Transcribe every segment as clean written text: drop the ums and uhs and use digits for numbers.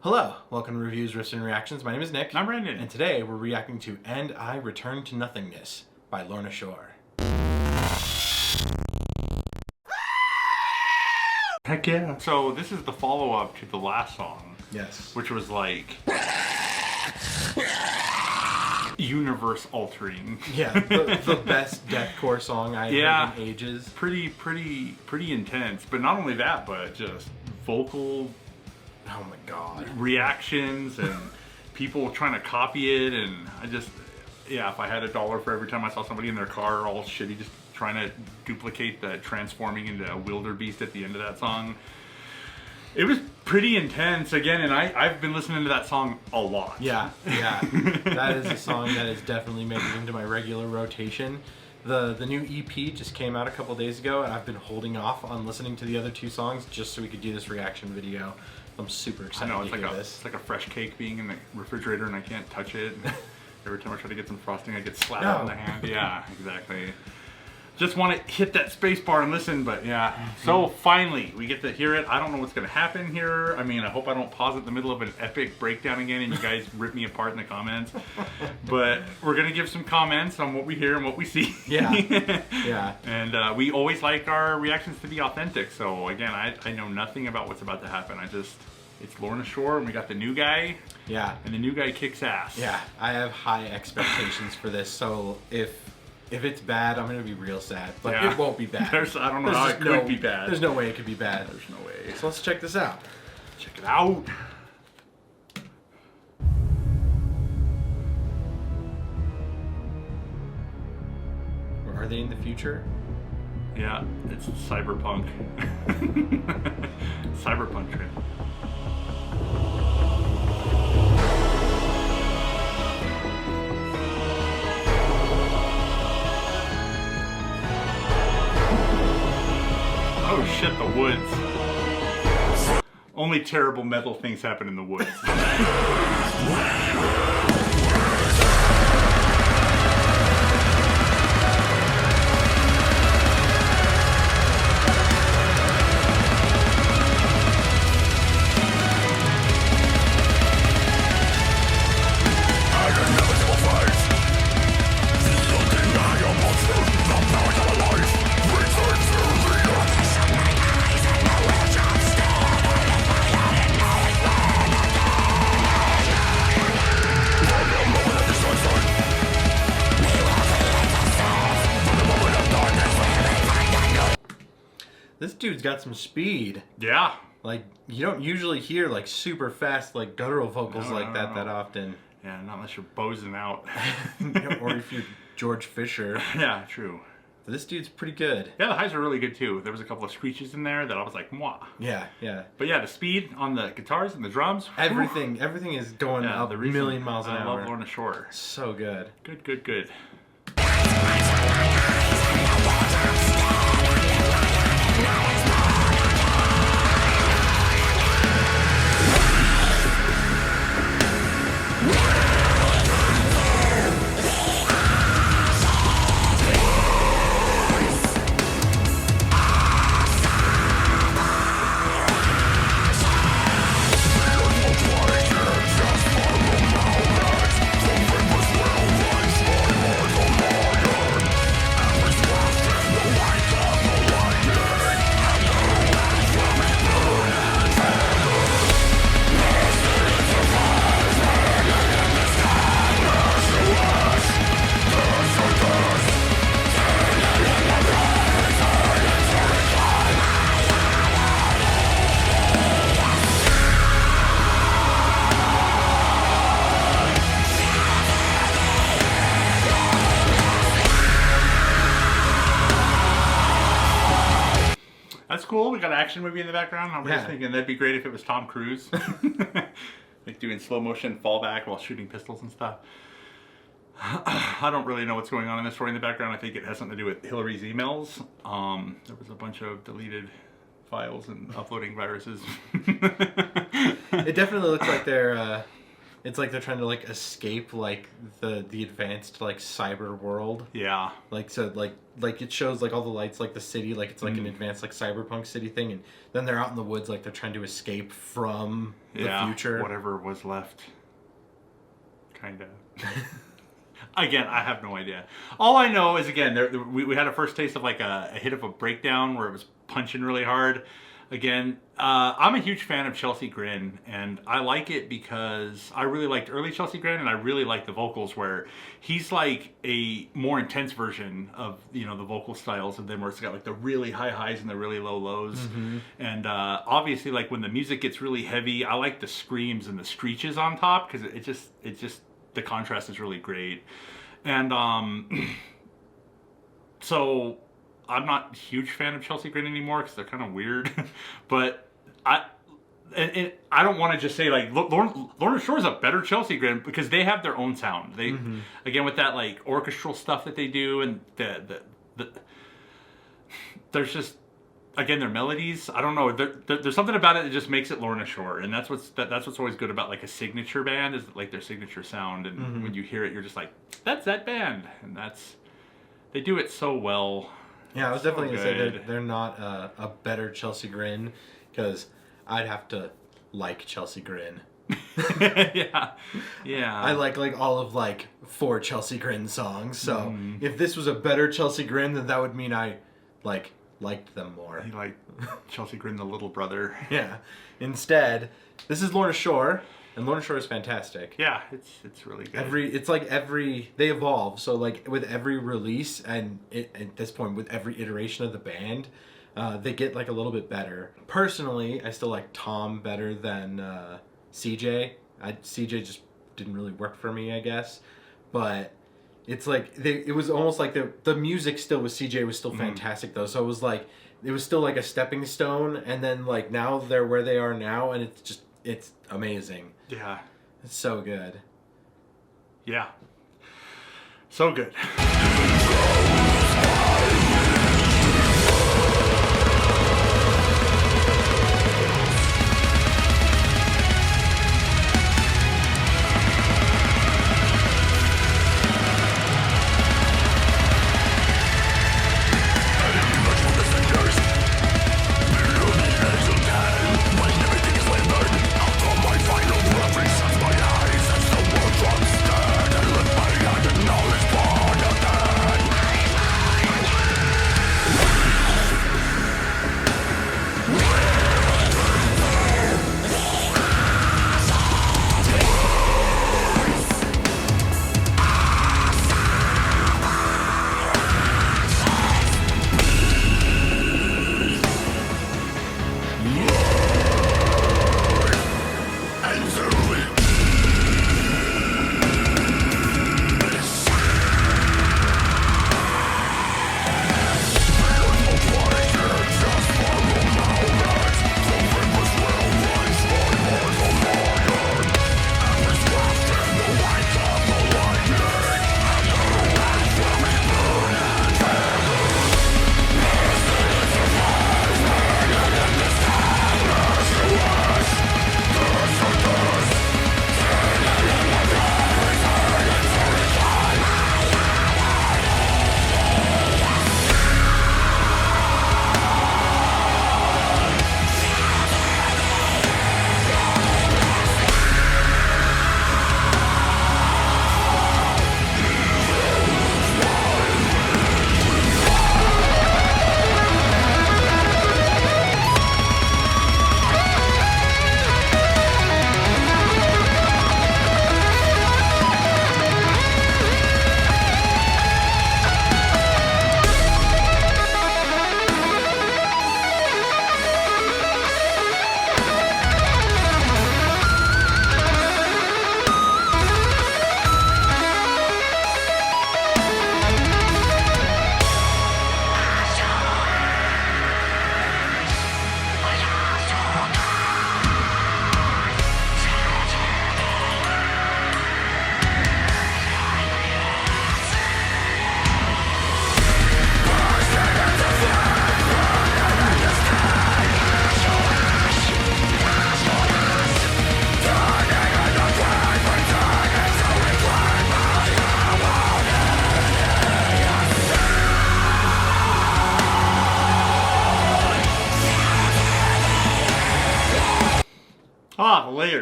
Hello, welcome to Reviews, Riffs, and Reactions. My name is Nick. I'm Brandon. And today we're reacting to And I Return to Nothingness by Lorna Shore. Heck yeah. So this is the follow-up to the last song. Yes. Which was like universe altering. Yeah, the best deathcore song I've heard in ages. Pretty intense. But not only that, but just vocal oh my god, reactions and people trying to copy it, and if I had $1 for every time I saw somebody in their car all shitty just trying to duplicate the transforming into a wildebeest at the end of that song. It was pretty intense again, and I've been listening to that song a lot. Yeah. That is a song that is definitely making it into my regular rotation. The new EP just came out a couple days ago, and I've been holding off on listening to the other two songs just so we could do this reaction video. I'm super excited to hear this. It's like a fresh cake being in the refrigerator and I can't touch it. Every time I try to get some frosting, I get slapped in the hand. Yeah, exactly. Just want to hit that space bar and listen, but yeah. So finally, we get to hear it. I don't know what's going to happen here. I mean, I hope I don't pause it in the middle of an epic breakdown again and you guys rip me apart in the comments. But we're going to give some comments on what we hear and what we see. Yeah. And we always like our reactions to be authentic. So again, I know nothing about what's about to happen. It's Lorna Shore and we got the new guy. Yeah. And the new guy kicks ass. Yeah, I have high expectations for this, so if it's bad, I'm going to be real sad. But it won't be bad. I don't know how it could be bad. There's no way it could be bad. There's no way. So let's check this out. Check it out. Are they in the future? Yeah, it's cyberpunk. Cyberpunk trip. Oh shit, the woods. Only terrible metal things happen in the woods. This dude's got some speed. Yeah. Like, you don't usually hear, like, super fast, like, guttural vocals that often. Yeah, not unless you're bozing out. Or if you're George Fisher. Yeah, true. But this dude's pretty good. Yeah, the highs are really good, too. There was a couple of screeches in there that I was like, mwah. Yeah. But yeah, the speed on the guitars and the drums. Everything is going up a million miles an hour. I love Lorna Shore. So good. Good. That's cool. We got an action movie in the background. I'm just thinking that'd be great if it was Tom Cruise. Like doing slow motion fallback while shooting pistols and stuff. I don't really know what's going on in the story in the background. I think it has something to do with Hillary's emails. There was a bunch of deleted files and uploading viruses. It definitely looks like they're It's like they're trying to like escape like the advanced like cyber world. Yeah. Like so like it shows like all the lights like the city like it's like an advanced like cyberpunk city thing, and then they're out in the woods like they're trying to escape from the future. Whatever was left. Kind of. Again, I have no idea. All I know is, again, we had a first taste of like a hit of a breakdown where it was punching really hard. Again, I'm a huge fan of Chelsea Grin, and I like it because I really liked early Chelsea Grin, and I really like the vocals where he's like a more intense version of, you know, the vocal styles of them, where it's got like the really high highs and the really low lows. And obviously, like when the music gets really heavy, I like the screams and the screeches on top because it just the contrast is really great. And so I'm not a huge fan of Chelsea Grin anymore because they're kind of weird. But I don't want to just say like Lorna Shore is a better Chelsea Grin because they have their own sound. They again with that like orchestral stuff that they do, and the there's just again their melodies. I don't know. There's something about it that just makes it Lorna Shore, and that's what's always good about like a signature band is like their signature sound. And when you hear it, you're just like, that's that band, and they do it so well. Yeah, I was definitely going to say they're not a better Chelsea Grin, because I'd have to like Chelsea Grin. Yeah. I like all of like 4 Chelsea Grin songs, so if this was a better Chelsea Grin, then that would mean I liked them more. You like Chelsea Grin, the little brother. Yeah. Instead, this is Lorna Shore. And Lorna Shore is fantastic. Yeah, it's really good. They evolve. So like with every release and at this point with every iteration of the band, they get like a little bit better. Personally, I still like Tom better than CJ. CJ just didn't really work for me, I guess. But it's like it was almost like the music still with CJ was still fantastic though. So it was still like a stepping stone, and then like now they're where they are now, and it's amazing. Yeah. It's so good. Yeah. So good.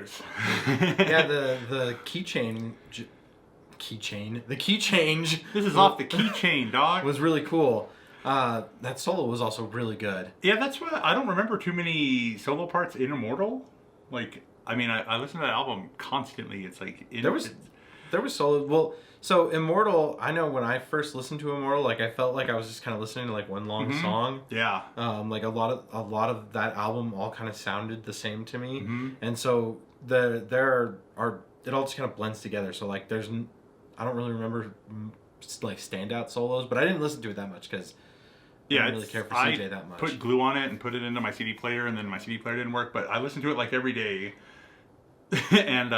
others. Yeah, the key change. The key change. This is off the keychain, dog. Was really cool. That solo was also really good. Yeah, that's what I don't remember too many solo parts in Immortal. Like, I mean, I listen to that album constantly. It's like There was solo. Well, so Immortal. I know when I first listened to Immortal, like I felt like I was just kind of listening to like one long song. Yeah. Like a lot of that album all kind of sounded the same to me, Mhm. and so there are it all just kind of blends together. So like I don't really remember like standout solos, but I didn't listen to it that much because I didn't really care for CJ that much. Put glue on it and put it into my CD player, and then my CD player didn't work, but I listened to it like every day. And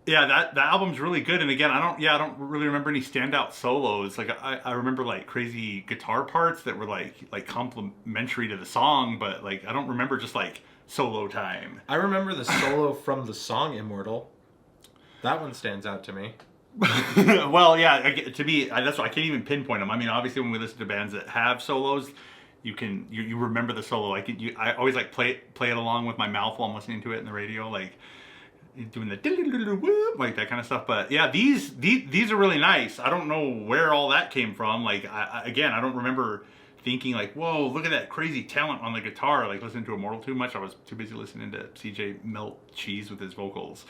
yeah, that album's really good. And again, I don't really remember any standout solos. Like I remember like crazy guitar parts that were like complimentary to the song, but like I don't remember just like solo time. I remember the solo from the song Immortal. That one stands out to me. Well, yeah, to me, that's why I can't even pinpoint them. I mean, obviously, when we listen to bands that have solos, you remember the solo. Like I always like play it along with my mouth while I'm listening to it in the radio, like doing the like that kind of stuff. But yeah, these are really nice. I don't know where all that came from. Like I don't remember thinking like, whoa, look at that crazy talent on the guitar. Like listening to Immortal too much. I was too busy listening to CJ melt cheese with his vocals.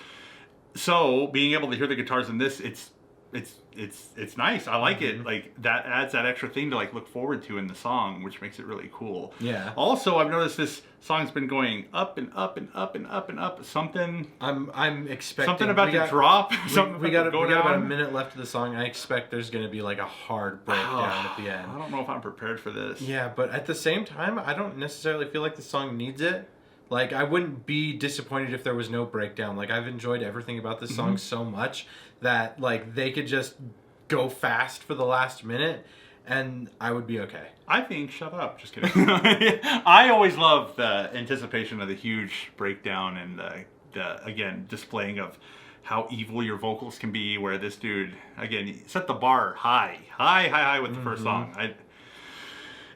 So being able to hear the guitars in this, it's nice. I like it. Like that adds that extra thing to like look forward to in the song, which makes it really cool. Yeah. Also, I've noticed this song's been going up and up and up and up and up. Something. I'm expecting something about to drop. We got about a minute left of the song. I expect there's going to be like a hard breakdown at the end. I don't know if I'm prepared for this. Yeah, but at the same time, I don't necessarily feel like the song needs it. Like, I wouldn't be disappointed if there was no breakdown. Like, I've enjoyed everything about this song so much that, like, they could just go fast for the last minute and I would be okay. I think, shut up. Just kidding. I always love the anticipation of the huge breakdown and the again, displaying of how evil your vocals can be, where this dude, again, set the bar high with the first song.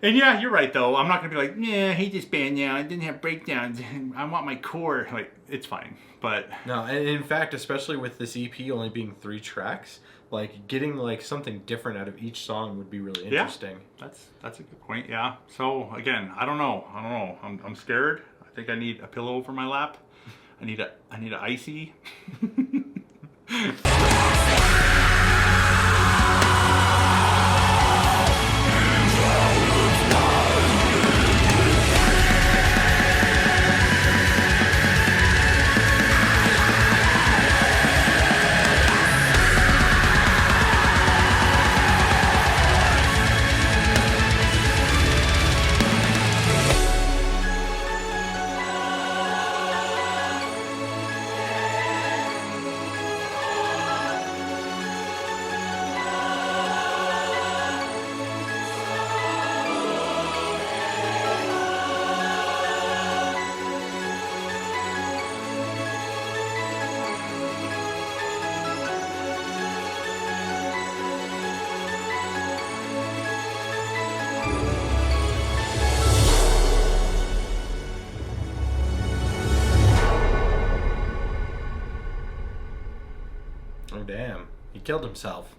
And yeah, you're right though. I'm not gonna be like, yeah, I hate this band now. I didn't have breakdowns. I want my core. Like, it's fine. But no, and in fact, especially with this EP only being 3 tracks, like getting like something different out of each song would be really interesting. Yeah, that's a good point. Yeah. So again, I don't know. I'm scared. I think I need a pillow over my lap. I need an icy. Oh, damn. He killed himself.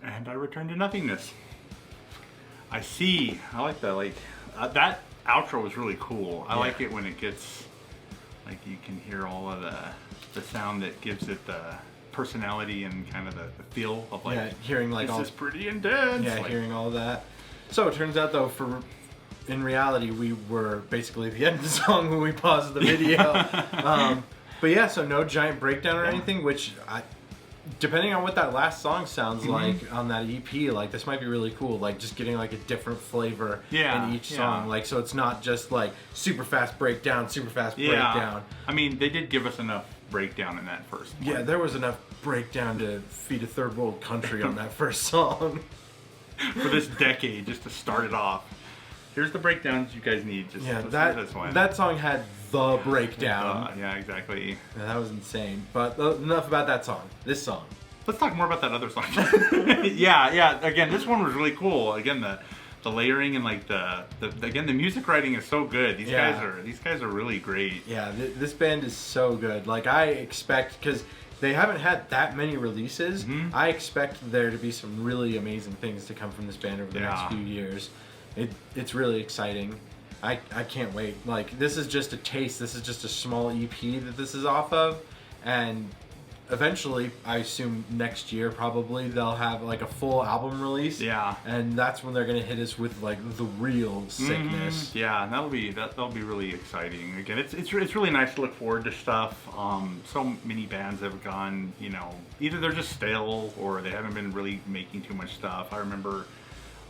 And I return to nothingness. I see. I like that. Like that outro was really cool. I like it when it gets like you can hear all of the sound that gives it the personality and kind of the feel of like hearing like this is pretty intense. Yeah, like, hearing all that. So it turns out though, in reality, we were basically at the end of the song when we paused the video. But yeah, so no giant breakdown or anything, which depending on what that last song sounds like on that EP, like this might be really cool. Like just getting like a different flavor in each song. Like so it's not just like super fast breakdown, breakdown. I mean, they did give us enough breakdown in that first one. Yeah, there was enough breakdown to feed a third world country on that first song. For this decade, just to start it off. Here's the breakdowns you guys need. Just this one. That song had the breakdown. Yeah, exactly. Yeah, that was insane. But enough about that song. This song. Let's talk more about that other song. Yeah. Again, this one was really cool. Again, the the layering and like the again the music writing is so good. These guys are really great. Yeah, this band is so good. Like I expect, because they haven't had that many releases, I expect there to be some really amazing things to come from this band over the next few years. It's really exciting. I can't wait. Like, this is just a taste. This is just a small EP that this is off of, and eventually, I assume next year probably, they'll have like a full album release. Yeah. And that's when they're gonna hit us with like the real sickness. Yeah, and that'll be really exciting. Again, it's really nice to look forward to stuff. So many bands have gone, you know, either they're just stale or they haven't been really making too much stuff. I remember,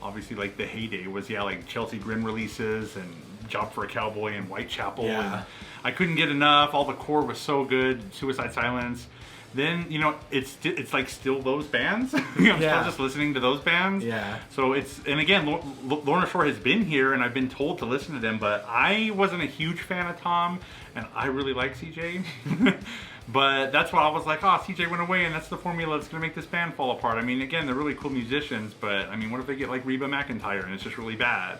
obviously, like the heyday was like Chelsea Grin releases and Job for a Cowboy and Whitechapel. Yeah. And I couldn't get enough. All the core was so good. Suicide Silence. Then, you know, it's like still those bands. I'm still just listening to those bands. Yeah. So and again, Lorna Shore has been here, and I've been told to listen to them, but I wasn't a huge fan of Tom, and I really like CJ. But that's why I was like, oh, CJ went away, and that's the formula that's going to make this band fall apart. I mean, again, they're really cool musicians, but I mean, what if they get like Reba McEntire, and it's just really bad?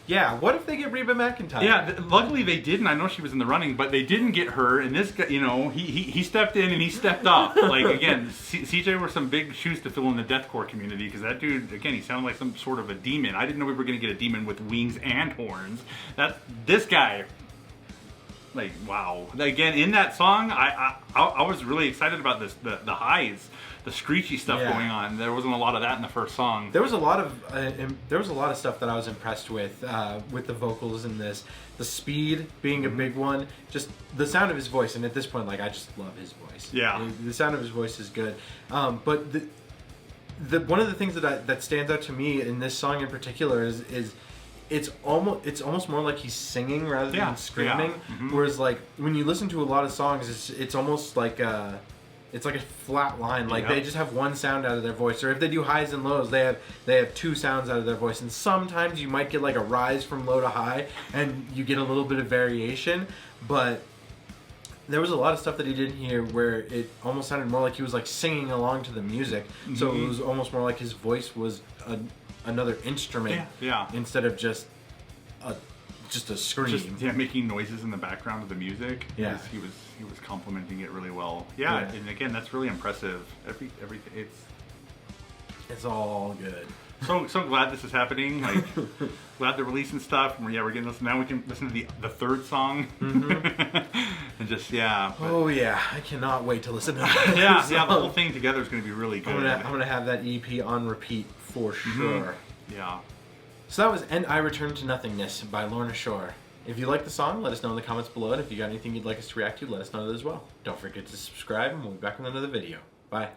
Yeah, what if they get Reba McEntire? Yeah, luckily they didn't. I know she was in the running, but they didn't get her. And this guy, you know, he stepped in and he stepped up. Like, again, CJ were some big shoes to fill in the deathcore community, because that dude, again, he sounded like some sort of a demon. I didn't know we were going to get a demon with wings and horns. This guy, like, wow. Again, in that song, I was really excited about this, the highs, the screechy stuff going on. There wasn't a lot of that in the first song. There was a lot of stuff that I was impressed with the vocals in this. The speed being a big one, just the sound of his voice, and at this point, like, I just love his voice. Yeah, the sound of his voice is good. But one of the things that stands out to me in this song in particular is it's almost more like he's singing rather than screaming. Yeah. Whereas, like, when you listen to a lot of songs, it's almost like it's like a flat line. Like, they just have one sound out of their voice, or if they do highs and lows, they have two sounds out of their voice. And sometimes you might get like a rise from low to high, and you get a little bit of variation. But there was a lot of stuff that he did here where it almost sounded more like he was like singing along to the music. So it was almost more like his voice was another instrument instead of just a scream. Just, making noises in the background of the music. Yeah, he was complimenting it really well. Yeah, and again, that's really impressive. Everything, it's all good. So glad this is happening. Like, glad they're releasing stuff. We're getting this. Now we can listen to the third song. And just oh yeah, I cannot wait to listen to that. The whole thing together is going to be really good. I'm gonna have that EP on repeat for sure. Yeah. So that was "And I Return to Nothingness" by Lorna Shore. If you like the song, let us know in the comments below, and if you got anything you'd like us to react to, let us know that as well. Don't forget to subscribe, and we'll be back with another video. Bye.